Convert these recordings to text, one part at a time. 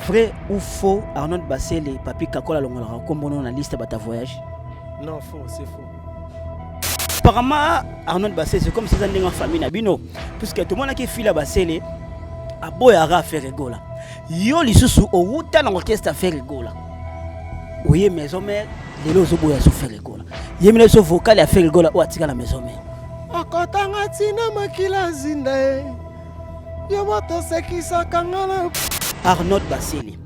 Vrai ou faux, Arnold Basele, Papi Kakola Longola, comme on a la liste de voyage? Non, faux, c'est faux. Apparemment, Arnold Basele, c'est comme si c'était une famille Nabino. Puisque tout le monde qui file à Basele, a boyara faire rigola. Yo li susu o wuta na orchestre faire rigola. Oye maison mère, les lozo boya so faire rigola. Yemile so vocal ya faire rigola o atika la maison mère. Akotanga tina makila zinda. Yo moto sekisa kangala. Arnold Basele.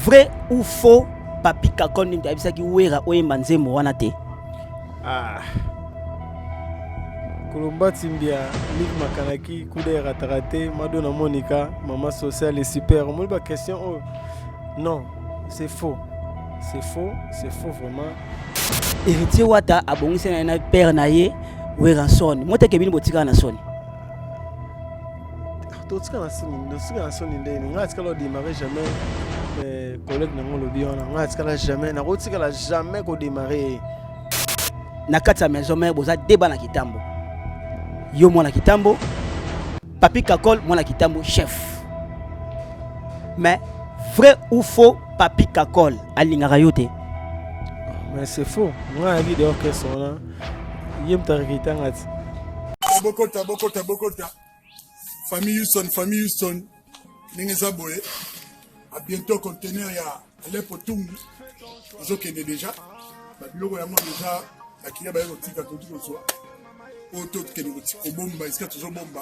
Vrai ou faux, Papi Kakola ndabisa ki wera oyemba nzembo wana te. Ah. Kolomba Timbia, Ligue Makanaki, Koudé Ratarate, Madonna Monica, Maman Sociale et Super. On me pose la question. Oh. Non, c'est faux. C'est faux vraiment. Héritier Wata a bongisi na père na ye wera son. Mote kebini botika na son. Totika na son ndeni. Nga tikala démarrer jamais collègue na mon lobby on. Nga tikala jamais na rotika jamais ko démarrer. Na kati ya maison mère boza débat na kitambo. Yo mwana kitambo, Papi Kakola mwana kitambo chef. Mais vrai ou faux, Papi Kakola alingaka yo te? Mais c'est faux. Moi j'ai dit OK sona. Yem tarikita ngati. Bokota. Famille Houston. Ningeza boye. À bientôt conteneur ya Aleppo Tung. Ozokende déjà. Ba biloko ya moi déjà la kiya ba yo tika to tout so. Auto ke bomba iska toujours bomba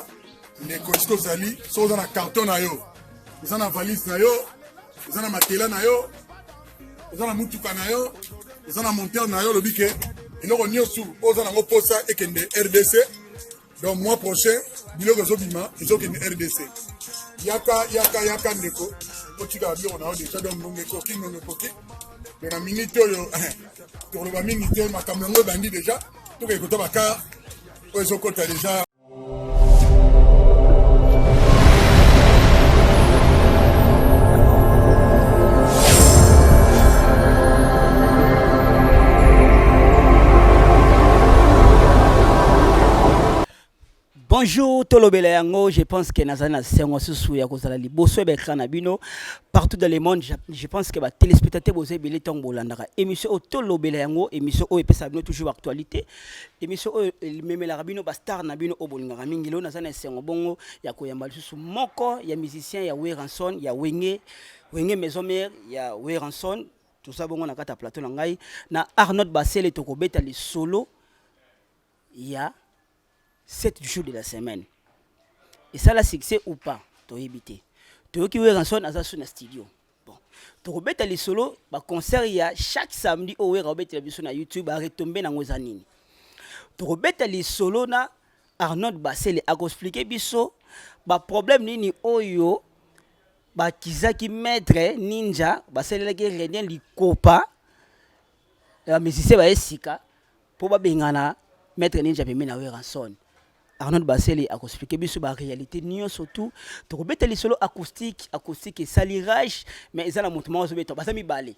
ndeko isko zali so dans la carton na yo dans la valise na yo dans la matela na yo dans la mutuka na yo dans la monteur na yo lobike iloko nyosu oza na ngoposa ekende RDC donc mois prochain biloko zobima ezokende RDC yaka ndeko otika biloko na yo déjà donc ngeko kinongekoki na minute oyo pour le minute makambo ngo bandi déjà to ke kota baka. Déjà. Bonjour Tolobela yango, je pense que nazana sengo susu ya kozala liboso be kana bino partout dans le monde. Je pense que ba téléspectateurs boze belé tong bolandaka émission Tolobela yango, émission o epesa bino toujours actualité, émission o memela rabino ba star na bino obolingaka mingi lo nazana sengo bongo ya koyamba susu moko ya musicien ya Weranson ya wenge maison mère ya Weranson tout ça bongo na kata plateau na ngai na Arnold Basele tokobeta li solo ya 7 jours de la semaine. Et ça, la succès ou pas, tu as évité. Tu as qui est rançon à ça studio. Bon, tu as les solos, bah concert il y a chaque samedi au Robert télévision na YouTube à retomber dans nos années. Tu as les solos na Arnold Basele a expliqué biso, bah problème ni oyo, bah kizaki maître ninja, Basele la guerre rien li copa, la musicien ba esika, pour ba bengana maître ninja pe mena rançon. Arnold Basele a expliqué bien sur la réalité ni surtout tu rebete les solo acoustique et salirage mais ils ont la montement sur beto basa mi balé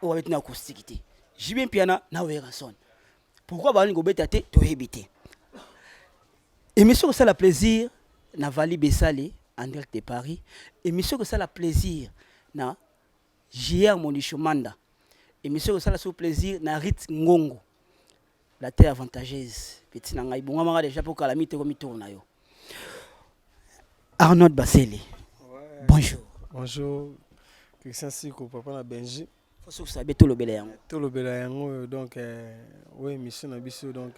on va mettre une acoustique j'ai bien piano na Weranson pourquoi ba ni gobeta te to hebité émission que ça la plaisir na Vali Besale en direct de Paris émission que ça la plaisir na JR Monichomanda émission que ça la sous plaisir na Rit Ngongo la terre avantageuse. Petit nanga ibonga manga déjà pour calamité comme tourna yo. Arnold Basele. Ouais. Bonjour. Bonjour. Christian Siko papa na Benji. Faut savoir tout le bel yango. Tout le bel yango donc oui mission na biso donc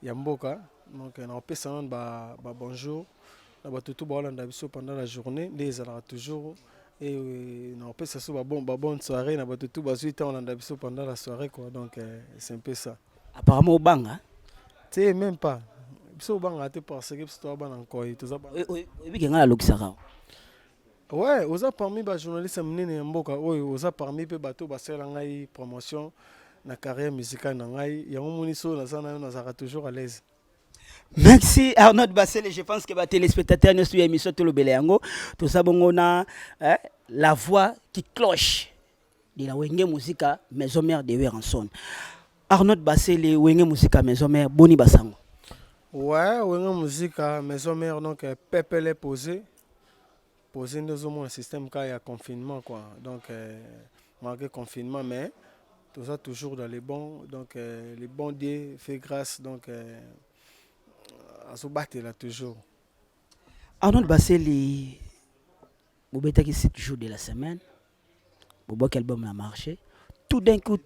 ya mboka donc na opesa non ba bonjour. Na ba tout ba Hollande biso pendant la journée les ala toujours et na opesa so ba bonne soirée na ba tout ba 8 ans Hollande biso pendant la soirée quoi donc c'est un peu ça. Apparemment au banga. Tu sais même pas. Biso banga te parce que biso to bana encore tout ça. Oui, ngala lokisaka. Ouais, oza parmi ba journalistes mnene mboka oyo oza parmi pe bato basela ngai promotion na carrière musicale na ngai ya moniso na sana na zaka toujours à l'aise. Merci Arnold Basele, je pense que les téléspectateurs ne suivent émission tout le Beleango, tout ça bon on a la voix qui cloche de la Wenge Musica maison mère de Weranson. Arnold Basele Wenge Musica maison mère boni basango. Ouais, Wenge Musica maison mère donc peuple est posé poser un système quand il y a confinement quoi. Donc malgré confinement mais tout ça toujours dans les bons donc les bons dieux fait grâce donc à se battre là toujours. Arnold Basseli, vous mettez 7 jours de la semaine, vous voyez quel album a marché. Tout d'un coup,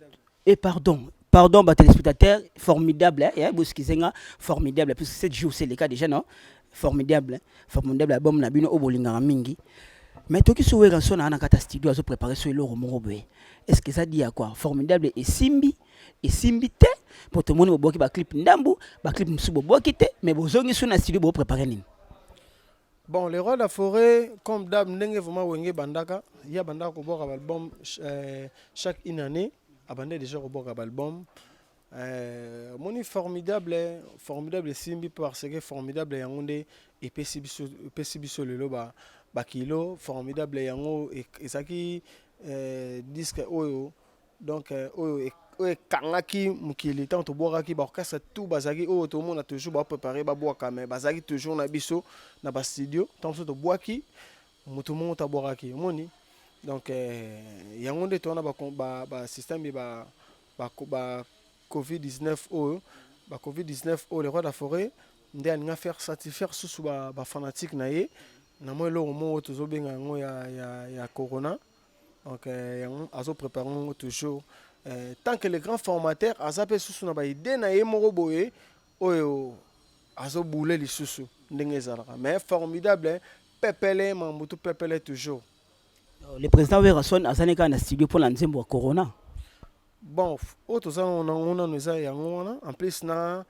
et pardon, bah, téléspectateurs, formidable, hein, formidable, puisque 7 jours c'est le cas déjà, non? Formidable, formidable album, n'a bien au bolinga mingi. Mais toi qui souhaites un son à un studio à préparer sur le roman, est-ce que ça dit à quoi? Formidable et Simbi te pour tout le monde qui va clip ndambu, va clip msubo qui te, mais vous avez sur un studio pour préparer nin. Bon, les rois de la forêt, comme d'hab, n'engagez vraiment wenge bandaka. Il y a bandaka au bord album chaque une année. Abandé déjà au bord album. Moni formidable, formidable Simbi parce que formidable yangonde et pesibiso le loba bakilo formidable yango et ça qui disque oyo donc oyo kangaki mukili tant to boiraki ba orchestre tout bazaki oyo tout le monde a toujours ba préparer ba boaka mais bazaki toujours na biso na ba studio tant to boaki mutu mo ta boiraki moni donc yangonde to na ba système ba Covid-19 oyo ba Covid-19 oyo le roi de la forêt ndé alinga faire satisfaire sous ba fanatique na ye na moi lo mo to zo benga ngo ya corona donc azo préparer toujours tant que les grands formateurs azape sous na ba idée na ye moko boye oyo azo bouler les sous ndenge zalaka mais formidable pepele mambutu pepele toujours. Le président Werrason a zané un studio pour l'anzembo corona. Bon, autre ça on a nous a yango en plus na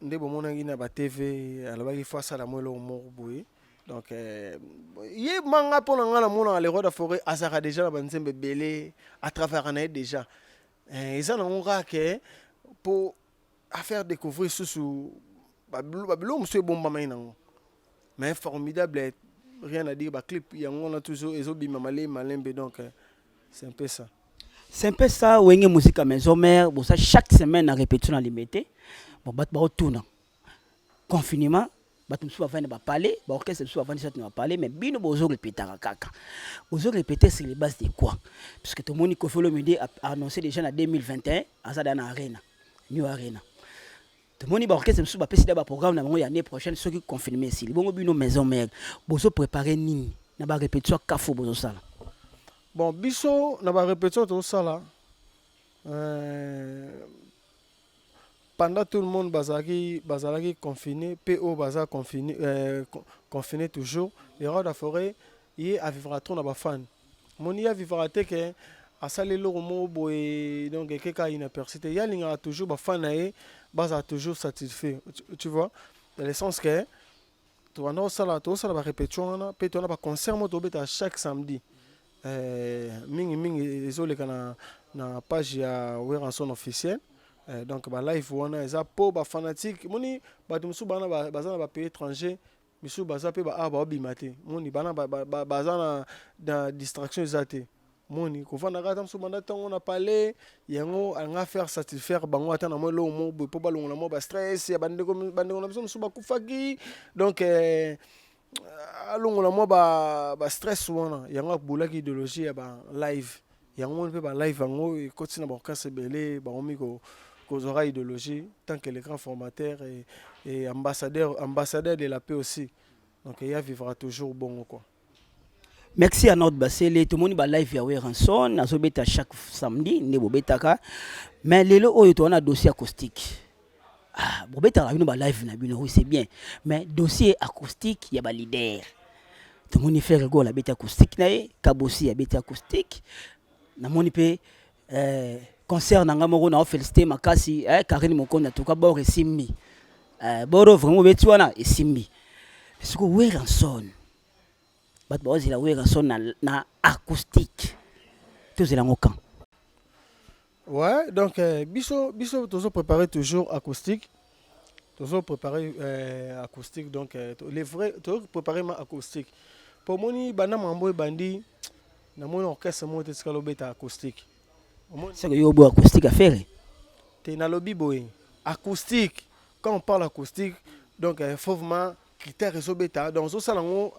ndebo mona ngina ba TV alors il faut ça la moi lo moko boye donc yé manga pour na mona les rois de forêt azara déjà la banzembe belé à travers année déjà ils en ont que pour faire découvrir sous babilo monsieur bomba mainango mais formidable rien à dire ba clip yango on a toujours ezobi malembe donc c'est un peu ça. C'est un peu ça, où il y a musique à maison mère, bon ça chaque semaine à répétition à limité. Bon bat ba tourne. Confinement, bat nous souvent va parler, ba orchestre souvent va parler mais bino bozo répéter kaka. Bozo répéter c'est les bases de quoi? Parce que tout le monde Koffi Olomide a annoncé déjà en 2021 à Zadana Arena, New Arena. Tout le monde ba orchestre souvent passer d'abord programme l'année prochaine ceux qui confirmer ici. Bon bino maison mère, bozo préparer nini na ba répétition kafo bozo sala. Bon, biso na ba répétition tout ça là. Pendant tout le monde bazaki confiné, PO baza confiné toujours. Les rois de la forêt, il a vivra trop na ba fan. Moni a vivra te que a salé le romo boy donc quelqu'un inaperçu. Il y a linga toujours ba fan nae, baza toujours satisfait. Tu vois, dans le sens que tu vas dans ça là ba répétition na, pe tu na ba concert mo to beta chaque samedi. Mingi désolé na page ya Werrason officiel donc ba live wana eza po ba fanatique moni bato musu bana bazana ba pays étranger misu baza pe ba obimate moni bana bazana na distraction ezate moni ko vanda kata musu bana tango na parler yango anga faire satisfaire bango ata na mo lo mo po balongo na mo ba stress ya bande na musu ba kufaki donc alongola moi ba stress wana yango bolaki idéologie ya ba live yango pe ba live yango et continue ba orchestre belé ba omi ko zora idéologie tant que les grands formateurs et ambassadeurs de la paix aussi donc il y a vivra toujours bon quoi. Merci à notre Basseli tout le monde ba live ya Werrason azobeta chaque samedi nebo betaka mais lelo oyo to na dossier acoustique. Ah, bon, live oui, c'est bien. Mais dossier acoustique, il y a des leader. Tout le monde fait la bête acoustique, Kabossi a bête acoustique. Na moni pe concert na ngamoro na félicité makasi Karine Mokonda tout cas bord Simbi. Boro vraiment betuana et Simbi. Parce que Werrason. Bat bozi la Werrason na acoustique. Tout c'est la ngokan. Ouais, donc biso toujours préparé toujours acoustique. Toujours préparé acoustique donc les vrais toujours préparé ma acoustique. Pour moni bana mambo bandi na mon orchestre mo tekalo beta acoustique. C'est que yo bo acoustique à faire. Te na lobby boy acoustique. Quand on parle acoustique donc il faut vraiment critères ezobeta donc ozosala yango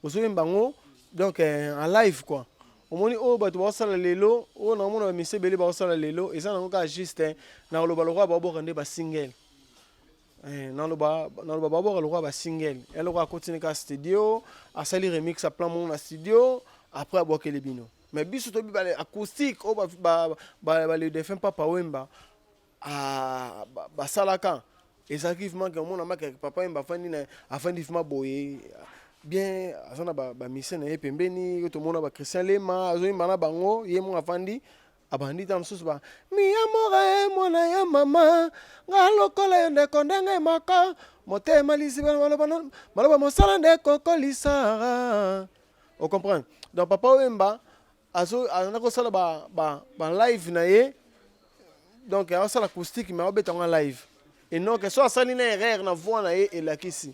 ozoyemba yango donc en live quoi omoni oyo bato baosala lelo oyo naomona bamisie ebele baosala lelo eza nango kaka juste na koloba lokwa baoboka nde basingle naloba baoboka lokwa basingle eloko akotini ka studio asali remix aplan mongo na studio après abwakeli bino mais biso tobi bale acoustique oyo bale defin papa wemba basalaka ezalaki vivement ke omona maka papa wemba afandi vivement boye bien azana bamisie na ye pembeni yo tomona bachristien lema azoyimba na bango ye mo afandi abandi ta mosusu mi amore mwana ya mama nga lokola yo ndeko ndenge moko motema lisiba maloba mosala ndeko kolisara o comprendre donc papa wemba azana kosala live na ye donc azosala acoustique mais aobeta ngo live et non que so asali na erreur na voix na ye elakisi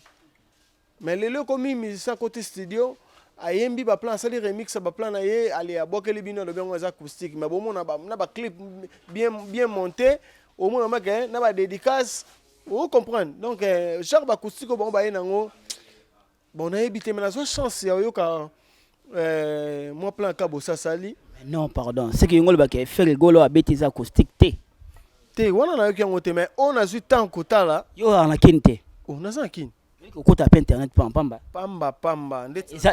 mais lelo komi musicien côté studio ayembi baplan asali remix baplan na ye ali abwakeli bino alobi yango eza acoustique mais bomona na baclip bien monté omona make na badédicace o comprendre donc genre baacoustique oyo bango baye nango bon nayebi te mais nazwa chance ya oyoka mwa plan ka bosasali non pardon c'est que ngolo bake faire golo abeti eza acoustique te wana nayoki yango te mais oyo nazwi temps kotala yo ana kini te naza na kini okota pe internet pamba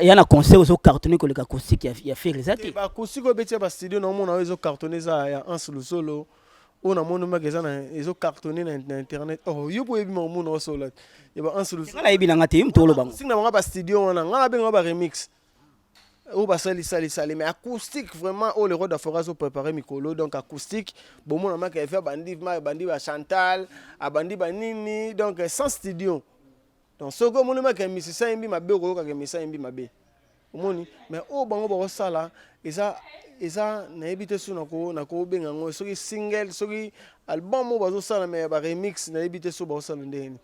ya na concert ozo cartonné koleka acoustique ya faire eza te baacoustique oyo beti ya bastudio naomona oyo ezocartonné eza ya Anse Lusolo oyo namoni maka eza ezocartonné na internet yo po oyebi mamona osola ya baanse Lusolo nga nayebi nanga te ye mutolo bango sing na bango bastudio wana nga nabenga baremix oyo basalisalisali mais acoustique vraiment oyo le roi d'afora azopréparé mikolo donc acoustique bomona maka efe abandi bachantal abandi banini donc sans studio donc soki omoni maka misisa yembi mabe okoyokaka misa yembi mabe omoni mais oyo bango bakosala eza nayebi te so nakobenga yango soki single soki album oyo bazosala mais baremix nayebi te so bakosala ndeni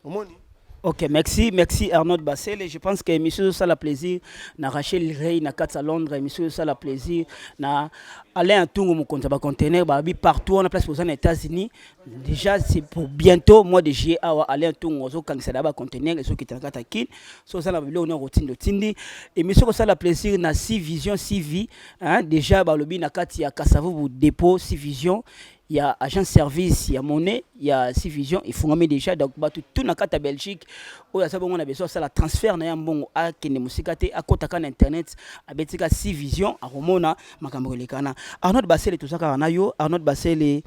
omoni. Ok, merci Arnaud Bassel. Je pense que monsieur ça la plaisir na Rachel Rey na Katsa Londres, monsieur ça la plaisir na Alain Tungo mon compte ba conteneur ba partout on a place aux États-Unis. Déjà c'est pour bientôt mois de juillet à Alain Tungo zo quand ça ba conteneur et ceux qui t'en katakin. So ça la bilo on routine de tindi et monsieur ça la plaisir na 6 vision 6 vie hein déjà ba lobi na kati ya Kassavo dépôt 6 vision. Il y a agent service, il y a monnaie, il y a 6 visions, il faut nommer déjà donc tout na carte Belgique où ya sabongo na besoin ça la transfert na yambongo a kene musikate a kotaka na internet a betika 6 visions a romona makambo lekana Arnaud Bassel tout ça kana yo Arnaud Bassel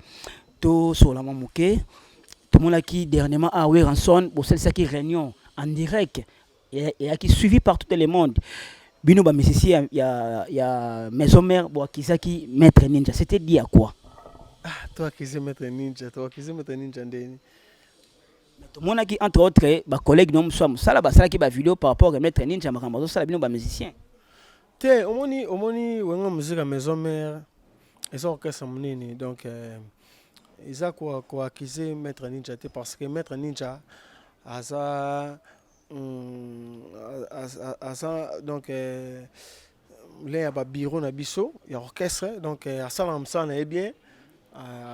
to sur la mamuke tout monde qui dernièrement a Ranson pour celle qui réunion en direct et qui suivi par tout le monde bino ba musicien il y a maison mère bo kisaki maître ninja c'était dit à quoi. Toi qui sais mettre ninja ndeni. Tout le monde qui entre autres ba collègues non sommes ça là ba ça qui ba vidéo par rapport à mettre ninja makambo ça bino ba musicien. Te omoni wenga musique maison mère ils ont orchestre monene donc ils a quoi accuser mettre ninja te parce que mettre ninja asa donc là ya ba bureau na biso ya orchestre donc asala msana est bien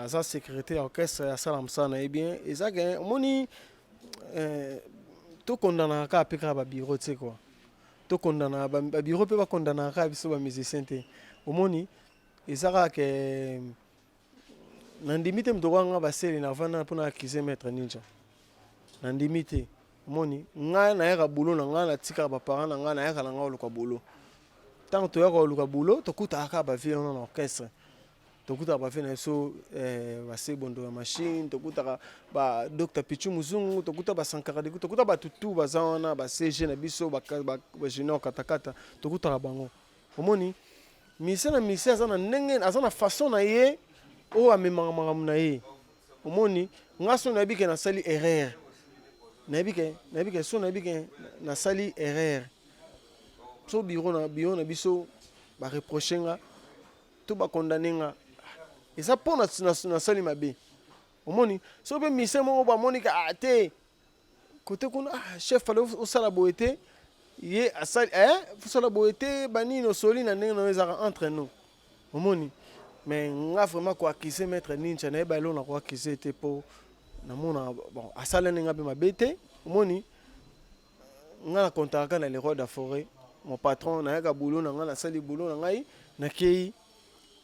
asa secrétaire orchestre asala msana est bien eza que moni to kondana ka peka ba bureau tu sais quoi to kondana ba bureau pe ba kondana ka biso ba musicien te omoni eza que nandimite mtowanga baseli na vana pona accuser maître ninja nandimite omoni nga na yaka boulot na nga na tika ba parents na nga na yaka na nga oluka boulot tant to yaka oluka boulot to kuta ka ba vie na orchestre to kuta ba vie na so ba sebondo ya machine to kuta ba Dr Pichu Muzungu to kuta ba Sankara de to kuta ba tutu ba zawana ba CG na biso ba junior katakata to kuta bango omoni mise na mise azana ndenge azana façon na ye o amemanga na ye omoni ngaso na bike na sali erreur na bike so na bike na sali erreur so bureau na biso ba reprocher nga to ba condamner nga et ça pour na sali mabe omoni so be mise mo ba monika ate côté kuna chef fallait au sala boete ye asali fu sala boete bani no soli na ndenge na ezaka entre nous omoni mais nga vraiment quoi accuser maître ninja na ba lo na quoi accuser te po na mona bon asala ninga be mabete omoni nga contacté na le roi de la forêt mon patron na yaka boulot na nga na sali boulot na ngai na kei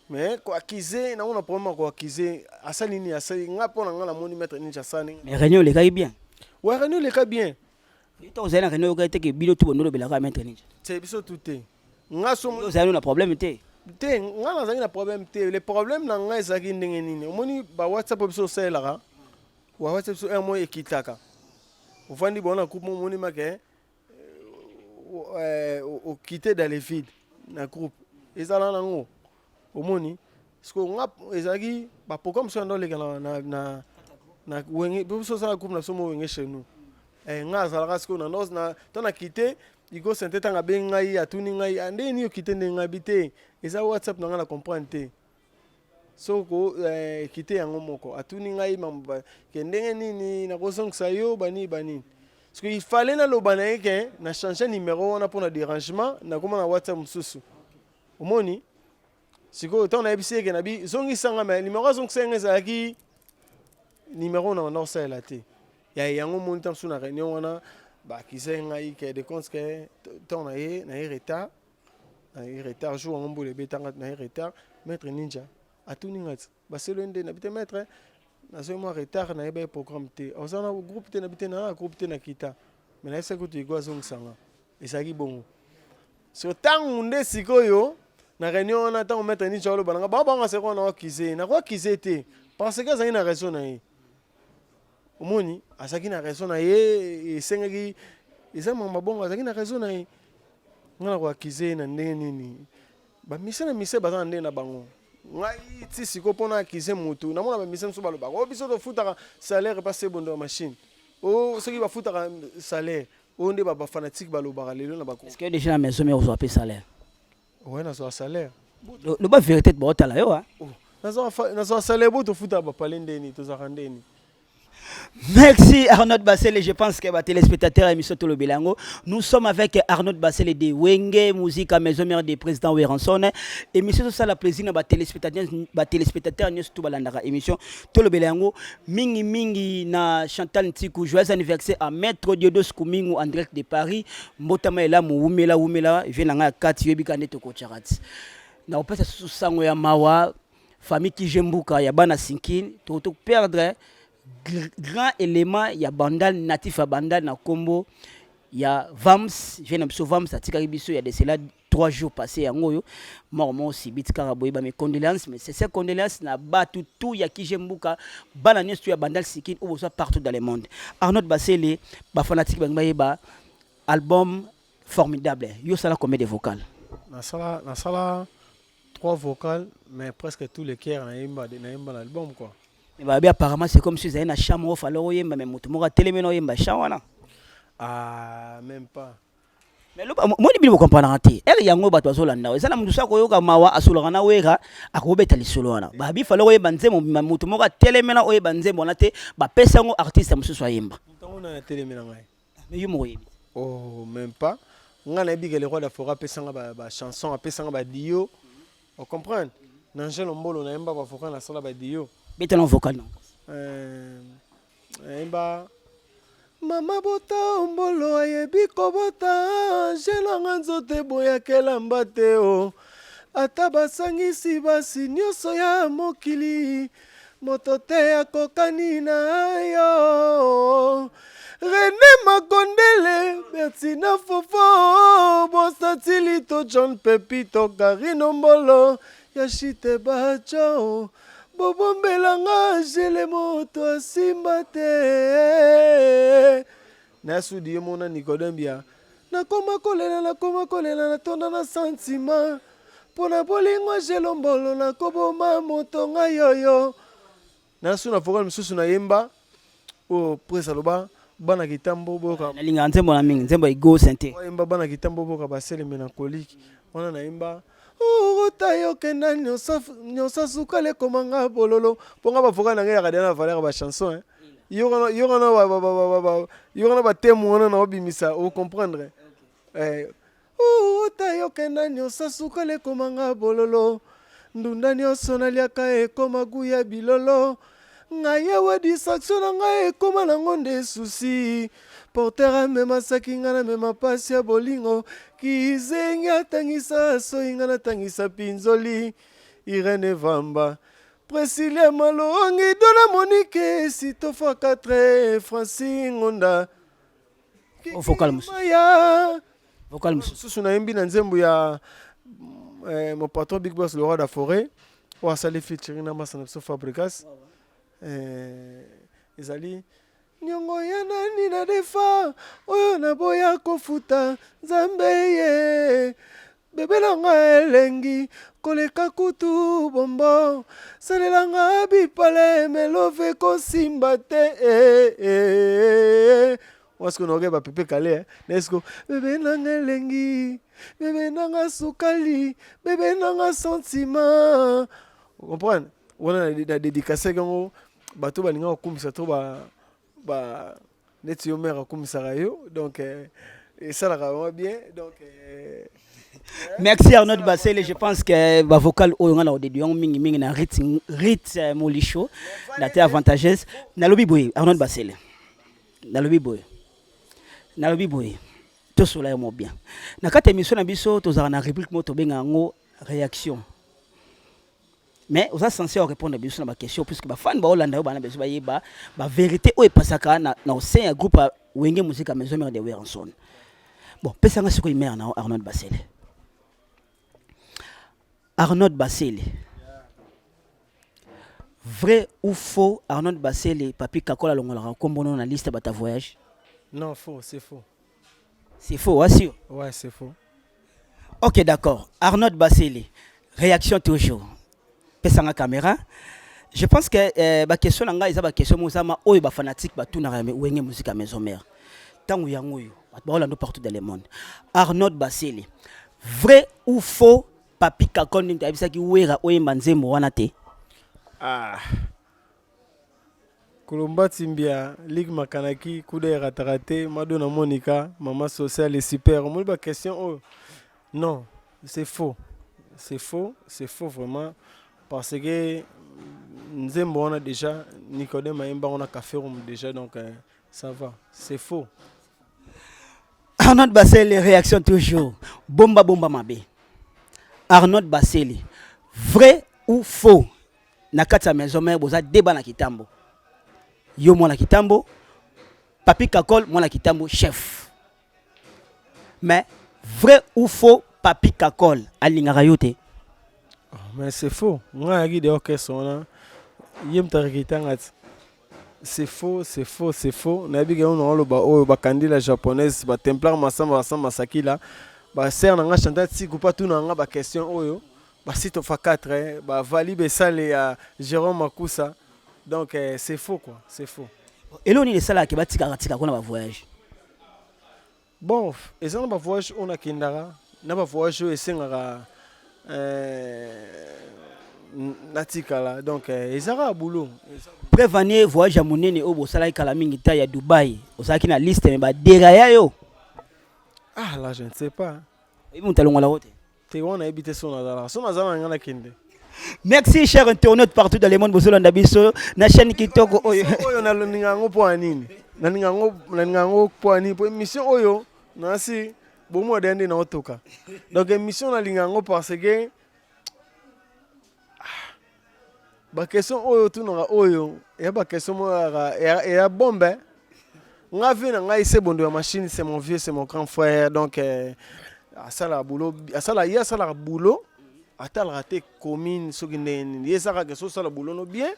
mais ko accuser na on problème ko accuser asali ni asali nga pona nga na moni maître ninja sani mais réunion le kai bien ouais réunion le cas bien to zena réunion ko teke bino to bono belaka maître ninja c'est biso tout te nga so to zena na problème te nga na zangi na problème te le problème na nga ezaki ndenge nini omoni ba WhatsApp biso selaka wa WhatsApp so un mois ekitaka ofandi bona groupe mo moni make au quitter dans les vides na groupe ezala nango omoni parce que nga ezaki ba programme so ndo leka na wenge biso ça groupe na so mo wenge chez nous nga azalaka siko na nos na tona quitter iko sente tanga be ngai atuni ngai ande ni okite ndenga bite eza WhatsApp na nga na comprendre te soko quitter yango moko atuni ngai mamba ke ndenge nini na kosongisa yo bani parce qu'il fallait na lobana ke na changer numéro wana pour na dérangement na koma na WhatsApp mususu omoni siko tona ebisi ke na bi zongi sanga mais numéro zongi sanga ezaki numéro na na sala te ya yango moni tam suna réunion wana ba kisenga ike de compte que ton na retard jour on boule betanga na retard maître ninja atuni ngat ba selonde na bité maître na zo mo retard na ebe programme te ozana groupe te na bité na groupe te na kita mais na seko tu go zong sanga esaki bongo so tangu nde sikoyo na réunion na tangu maître ninja lo bananga ba nga seko na kize na ko kize te parce que ça ina raison na omoni azaki na raison na ye esengaki eza mabongo azaki na raison na ye ngana ko akize na ndenge nini ba mise na mise baza ndenge na bango ngai ti siko pona akize mutu na mona ba mise so baloba o biso to futaka salaire pas bondo machine o soki ba futaka salaire o nde ba fanatique baloba lelo na bako est-ce que déjà la maison mais on salaire ouais na so salaire le ba vérité ba otala yo hein na so salaire bo to futa ba palende ni to zakandeni. Merci Arnaud Bassel, je pense que les téléspectateurs émission Tolo Belango. Nous sommes avec Arnaud Bassel de Wenge Musique à Maison Mère des présidents Weranson. Émission ça la plaisir na téléspectateurs nous tout balandaka émission Tolo Belango. Mingi na Chantal Ntikou joyeux anniversaire à Maître Diodos Koumingu en direct de Paris. Mbotama ela mu wumela vient nga 4 yebika neto ko charati. Na opesa sous sango ya mawa famille qui jembuka ya bana sinkin to perdre grand élément il y a bandal natif à bandal na combo il y a Vams viens de Vams à Tikaribiso il y a de cela 3 jours passés en goyo moi aussi bit karaboy ba mes condoléances mais c'est ces condoléances na batu tout ya ki jembuka bana nyestu ya bandal sikin ou soit partout dans le monde Arnaud Bassele ba fanatique ba album formidable yo sala combien de vocales na sala 3 vocales mais presque tous les chœurs na imba l'album quoi. Mais apparemment c'est comme si vous avez une chambre off alors yemba mais mutu moka telemeno yemba chawana ah même pas mais moi ni vous comprendre ati elle yango bato bazolanda ezana mutu sako yoka mawa asolaka na wera akobeta lisolo wana ba bi falo yemba nzembo mutu moka telemena oyeba nzembo na te ba pesa ngo artiste mususu yemba ntango na telemena ngai mais yo mo yebi oh même pas ngana bi que le roi de la forêt pesanga ba chanson pesanga ba dio on comprend Nangelo Mbolo na yemba ba forêt na sala ba dio Mettez-le en vocal, non? Mama bota ombolo ayebi kobota jelanga nzote boya kelamba te o ata basangisi basi nyonso ya mokili moto te akokani na yo René Makondele Bertina Fofo Bosatili to John Pepito Karino Mbolo Yashite Bacho Bobombelanga jele moto asimba te Nasudi mona Nikodembia nakoma kolela na tonda na sentiment pona bolingo jelombolo na koboma moto ngai yoyo Nasu na vocal misusu na yemba o presa loba bana kitambo boka na linga nzembo na mingi nzembo igo sente yemba bana kitambo boka basele mélancolique wana na yemba Tayo kenda nyosa sukale komanga bololo ponga bafoka na ngai ya kadena valeur ba chanson yogana ba temu wana na obimisa o comprendre tayo kenda nyosa sukale komanga bololo ndunda nyonso naliaka ekoma guya bilolo Ngaye wa distraction na ngai ekoma nango nde susi. Portera mema saki ngana mema pasi ya bolingo. Kizengi atangisa soyi ngana tangisa pinzoli. Irene Vamba. Priscilla Malongi Dona Monique Sitofa 4 Francine Ngonda. Vocal musu. Vocal musu. Susu na yembi na nzembo ya mon patron Big Boss le roi de la forêt. Wa sali featuring na masana so Fabricas. Ezali nyongo ya nani na defa oyo na boya kofuta Nzambe ye. Bebe langa elengi koleka kutu bombo salelanga bipale melove kosimba te wasko noge ba pepe kale nesko bebe nanga elengi bebe nanga sukali bebe nanga sentiment comprendre wana na dédicace kango bato balinga kokumisa to ba neti yo mère kokumisa yo donc et ça la vraiment bien donc Merci Arnaud Basele, je pense que ma vocal oyonga na audio mingi mingi na rit molisho la té avantageuse na lobi boy Arnaud Basele. Na lobi boy. Na lobi boy. To sola mo bien. Na kata émission na biso to za na réplique mo to benga ngo réaction. Mais vous êtes censé répondre à biso na question puisque ba fan ba Hollande ba na beso ba yeba ba vérité o epasaka na sein un groupe wenge musique à maison mère de Weranson. Bon, pesa nga siko imère na Arnaud Basele. Arnaud Basele. Vrai ou faux, Arnaud Basele, Papi Kakola Longola, comme on a la liste de ta voyage? Non, faux, c'est faux. C'est faux, sûr? Ouais, c'est faux. Ok, d'accord. Arnaud Basele, réaction toujours. Pesanga caméra. Je pense que la question est la question de fanatique de musique à maison mère. Tant que partout dans le monde. Arnaud Basele, vrai ou faux? Papi Kakon qui ouera oyemanzemo wana te. Ah. Kolomba Timbia, Ligue Makanaki, Kude Ratarate, Madonna Monica, Maman Sociale et Super. Moi, la question, oh, non, c'est faux. C'est faux vraiment. Parce que Nzembo on a déjà, Nicodème Maïmba on a café déjà, donc ça va. C'est faux. Arnaud Basele, les réactions toujours. Bomba bomba mabe. Arnaud Basele, vrai ou faux? Nakata maison mère boza débat na kitambo. Yo mona kitambo, Papi Kakol mona kitambo chef. Mais vrai ou faux, Papi Kakol alingara yote? Mais c'est faux. Moi agi de orchestre yem tarikitanga. C'est faux. Nabiga on lo ba kandila japonaise ba templar masamba masaki là. Ba ser nanga chanta tiku pa tu nanga ba question oyo ba site fa 4 ba vali be sale ya Jérôme Makusa donc c'est faux quoi, c'est faux. Et là on est sala ke batika kona ba voyage. Bon, et ça ba voyage on a kindara na ba voyage et sengara natikala donc ezara boulot. Prévenir voyage à monene obo sala kala mingi ta ya Dubaï. Osaki na liste me ba deraya yo. Ah là je ne sais pas. Merci chers internautes partout dans le monde bozo landa biso na chaîne Kitoko oyo. Oyo na lingango po anini. Na lingango po ani po émission oyo na si bomo dende na otoka. Donc émission na lingango parce que ba question oyo tu na oyo ya ba question mo ya bombe. Nga vu na ngai c'est bon de la machine, c'est mon vieux, c'est mon grand frère donc à ça la boulot ata la raté commune so ginen yesaka que so la boulot no bien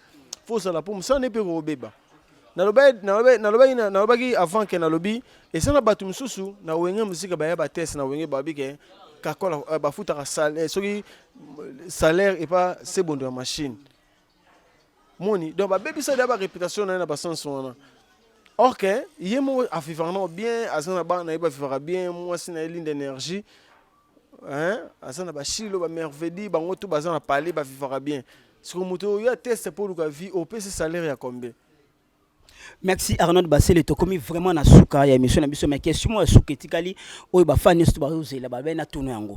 faut ça la pour ça ne peut robeba na lobaki avant que na lobby et ça na batu mususu na wenge musique ba ya ba test na wenge ba bike kakola ba futa salaire so salaire et pas c'est bon de la machine moni donc ba baby ça da ba réputation na ba sens wana. Ok, il a vivre bien, azana ba na vivre bien, moi c'est une ligne d'énergie. Hein, azana ba chilo ba merveille, ba ngoto bazana parler ba vivre bien. Ce que moto ya test pour le vie au PC salaire ya combien? Merci Arnaud Basele to komi vraiment na suka ya émission na biso mais question mo suka tikali oyo ba fan sto ba uzela ba na tourner yango.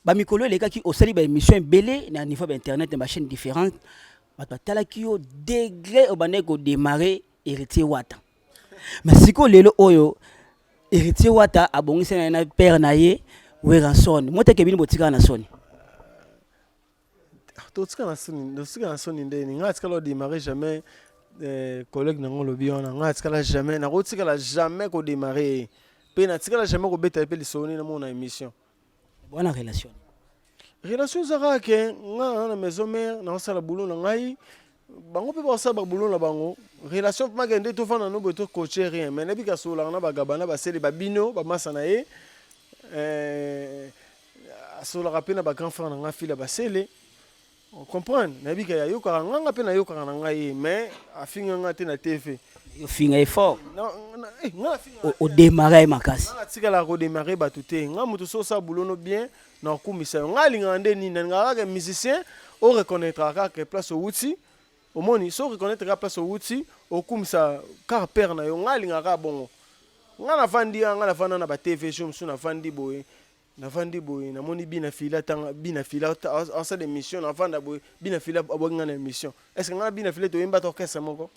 Ba mikolo leka ki osali ba émission belé na niveau internet na chaîne différente. bato batalaki yo degré obandaki kodémarrer héritier wata mais sikoyo lelo oyo héritier wata abongisana na père na ye wera soni moteke bino botikala na soni totika na soni ndeni nga atikala odémarrer jamais collègue nango lobi wana nga atikala jamais nakotikala jamais kodémarrer mpe natikala jamais kobeta mpe lisoni na mona émission bona relation ezaka ke nga na maison mère nakosala boulot na ngai bango mpe bakosala baboulot na bango relation mpe makende tofanda no boye tocoache rien mais nayebi kasololaka na bagabana basele babino bamasa na ye asololaka mpe na bagrand frère na nga fila basele comprendre nayebi ka ayokaka nganga mpe nayokaka na ngai mais afinga nga te na tv yofinga effort odémarrer makasi nga tikalaka kodémarrer bato te nga moto so osala boulot no bien na okumisa yo nga alingaka nde nini nalingaka kaka musicien oreconnaîtraka kaka place owuti omoni so oreconnaître kaka place owuti okumisa kaka père na yo nga alingaka kaka bongo nga nafanda na batv show mosusu nafandi boye namoni bina fila asala émission nafanda boye bina fila abwaki nga na émission est ce que nga bina fila toyemba te orchestre moko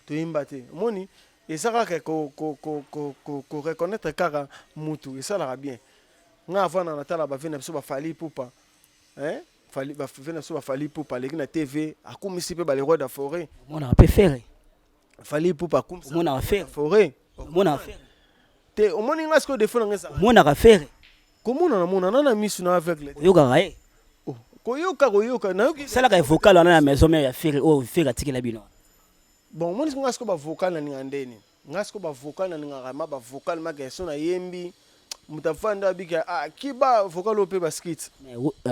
toyemba te omoni ezaka kaka koreconnaître kaka mutu esalaka bien nga avanda natala bave na biso bafali pupa bave na biso bafali pupa aleki na tv akumisi mpe baleroi da forêt omonaka mpe fere fali pupa akumisi omonaka fere forêt omonaka fere te omoni nga sikoyo defo nanga ezaka omonaka fere komonana na misu na aveugle oyokaka ye koyoka nayoki salaka evocal wana na maison mère ya fere oyo fere atikela bino bon omoni siko nga sikoyo bavocal na ninga ndeni nga sikoyo bavocal na ningaka ma bavocal maka so nayembi moto afanda abika kiba vocal oyo mpe baskit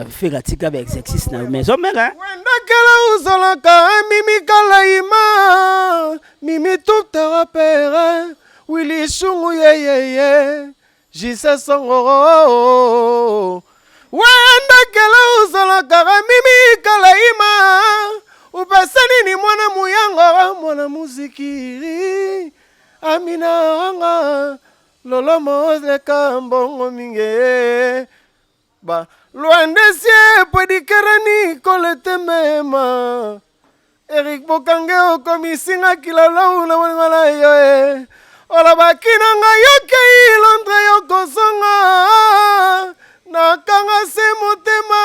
fere atika baexercice na maison mère wendakela uzolaka mimikalaima mimitutera wili shungu yeyeye jise songoro wendakela uzolaka mimikalaima upasanini mwana muyango mwana muzikiri amina lolo mozeka mbongo minge ba loandesie podikerani kolete mema Eric Bokange okomisinga kilalo na wangala yo olabaki na nga yokei Londres yokozonga nakanga se motema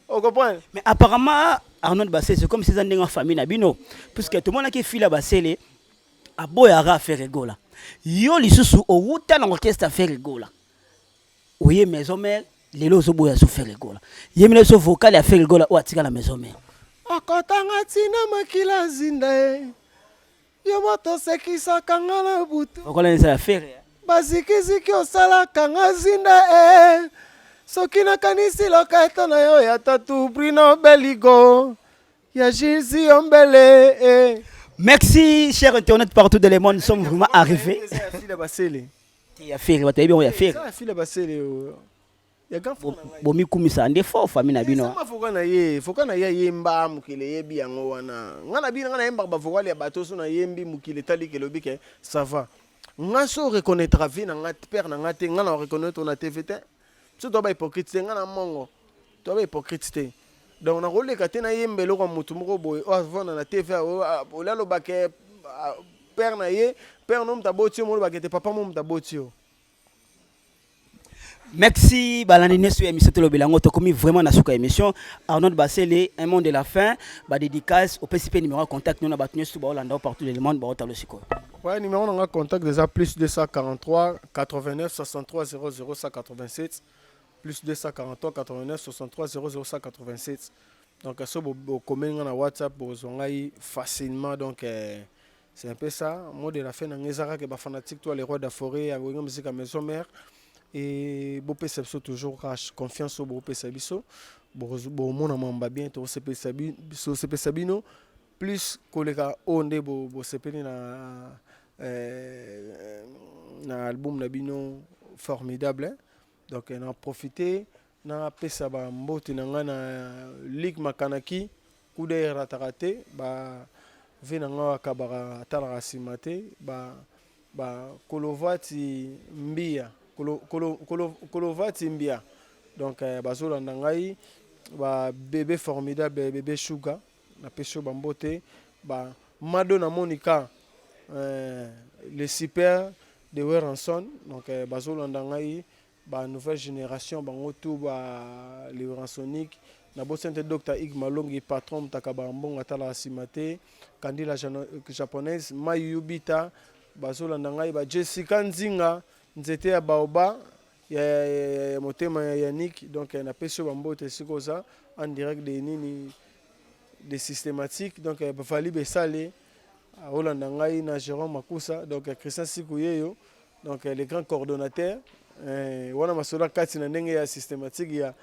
on comprend mais apparemment Arnaud Bassé c'est comme si c'était une famille na bino puisque tout le monde qui file Bassé aboyara faire rigola yo lisusu outa na orchestre faire rigola oye maison mère lelo zo boya so faire rigola yemile so vocal ya faire rigola o atika la maison mère akotanga tina makila zinda yo moto sekisaka nga na butu okola nisa ya faire bazikiziki osalaka nga zinda soki nakanisi lokaeto na yo ya tatu Bruno Beligo ya Gilles Yombele merci chers internautes partout dans le monde nous sommes vraiment arrivés ya faire bataye bien ya faire bomi kumisa ande fort famille na bino foka na yemba mukile yebi yango wana nga na bino nga na yemba ba vocal ya bato so na yembi mukile tali ke lobike ça va nga so reconnaître vie na nga père na nga te nga na reconnaître na TVT so to ba hypocrite nga na mongo to ba hypocrite donc na roleka te na yembelo kwa mutu moko boye o avona na TV o lalo bake père na ye père no mtaboti mo bakete papa mo mtaboti o. Merci balandi nesu émission Tolobelango to komi vraiment na suka émission Arnaud Bassé un monde de la fin ba dédicace au PCP numéro contact nous na batnu su ba Hollande partout le monde ba otalo siko. Ouais numéro na contact déjà plus 243 89 63 00 187 plus 243 89 63 00 187 donc ça vous communiquez na WhatsApp vous zongai facilement donc c'est un peu ça mot de la fin na ngezaka ke ba fanatique toi les rois de la forêt à musique à maison mère et beau perception toujours confiance au beau perception bon mon amamba bien to se sabino plus kolega onde bo sepeni na album na bino formidable hein? Donc on a profité na pesa ba mboti na nga na Ligue Makanaki kude ratarate ba vena nga kabara tala simate ba kolovati mbia kolovati mbia donc bazola ndangai ba bébé formidable bébé Sugar na peso bambote ba Mado na Monica le super de Weranson donc bazolanda ngai ba nouvelle génération bango tout ba le Weransonique na bosente Dr Ig Malongi patron mtaka bambonga tala simate kandila japonaise Mayubita bazolanda ngai ba Jessica Nzinga nzete ya baoba ya motema ya Yannick donc na peso bambote sikoza en direct de nini de systématique donc bafali besale Holanda ngai na Jérôme Makusa donc Christian Sikuyeyo donc les grands coordonnateurs wana masola kati na ndenge ya systématique ya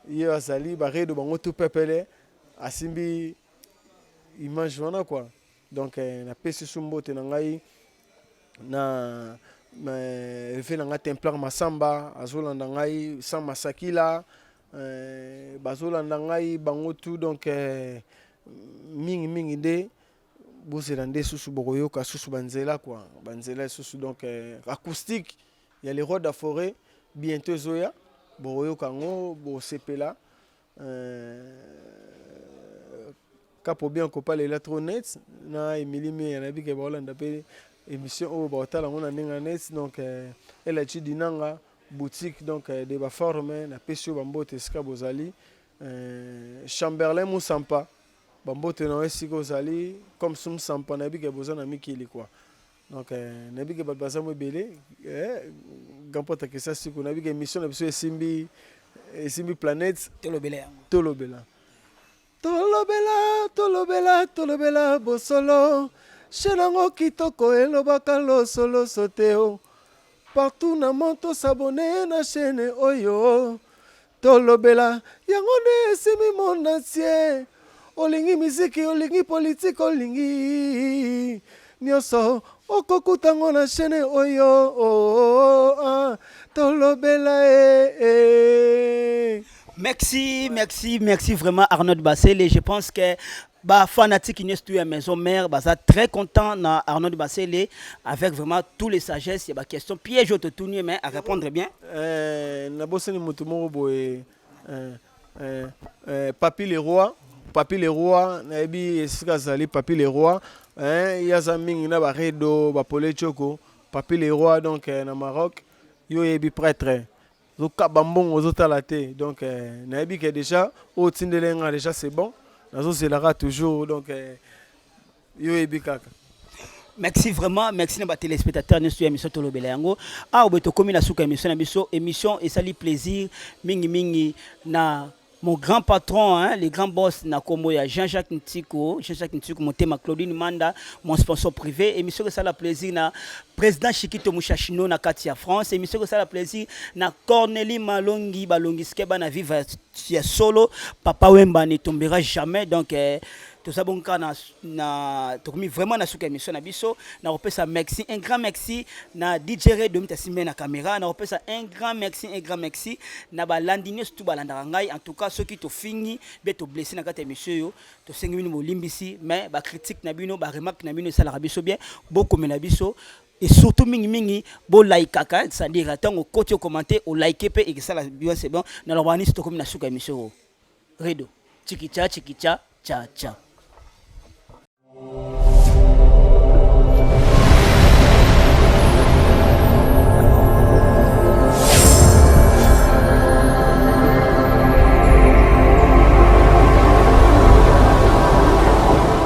ye azali baredo bango tout pepele asimbi image wana quoi donc na pesi sumbote na ngai na refe na ngai Templar Masamba azolanda ngai sans Masakila bazolanda ngai bango tout donc mingi nde bozela nde susu bokoyoka susu banzela quoi banzela susu donc acoustique il y a les rois de la forêt bientôt ezoya bokoyoka ngo bosepela kapo bien kopa lela trop net na Emily me na bike baolanda pe émission oyo baotala ngo na ndenge net donc elle a dit dinanga boutique donc de ba forme na pesio bambote esika bozali Chamberlain Musampa bambote na esika ozali comme sum sampa na bike bozana mikili quoi donc na bike baza mo belé gampota que ça siku na bike émission na biso esimbi planète tolobela bosolo shelango kitoko elobaka losolo soteo partout na monto s'abonner na chaîne oyo tolobela yango nde esimi monde entier olingi miziki olingi politique olingi nyonso okokutango na chaîne oyo tolobela Merci vraiment Arnaud Bassele. Je pense que bah fanatique qui n'est à maison mère bah ça très content na Arnaud Bassele avec vraiment tous les sagesses il y a des questions piège au tourner mais à répondre bien na boseni mutumo boye Papi le roi na ebi esika zali Papi le roi yaza mingi na ba redo ba pole choko Papi le roi donc na Maroc yo ebi prêtre zoka bambongo zotala te donc na ebi que déjà au tindelenga déjà c'est bon nazo zelaka toujours donc yo ebi kaka. Merci vraiment, merci à nos téléspectateurs de l'émission Tolobela Yango. Ah, obeto komi na suka émission et ça lui plaisir mingi na mon grand patron, hein, les grands boss na Komo ya Jean-Jacques Ntiko, mon thème Claudine Manda, mon sponsor privé. Émission que ça la plaisir na président Chikito Mouchachino na Katia France. Émission que ça la plaisir na Cornélie Malongi Balongi Skeba na viva solo. Papa Wemba ne tombera jamais donc. Tout ça bon cas na vraiment na suka émission na biso na repé ça merci un grand merci na DJ Red de mtasimé na caméra na repé ça un grand merci na ba landine tout balanda ngai en tout cas ceux qui to fini be to blessé na kata émission yo to sengi mini molimbisi mais ba critique na bino ba remarque na bino ça la biso bien beaucoup na biso et surtout mingi bo like kaka ça dire attends au côté au commenter au like pe et ça la bien c'est bon na la wani to comme na suka émission Redo chikicha cha cha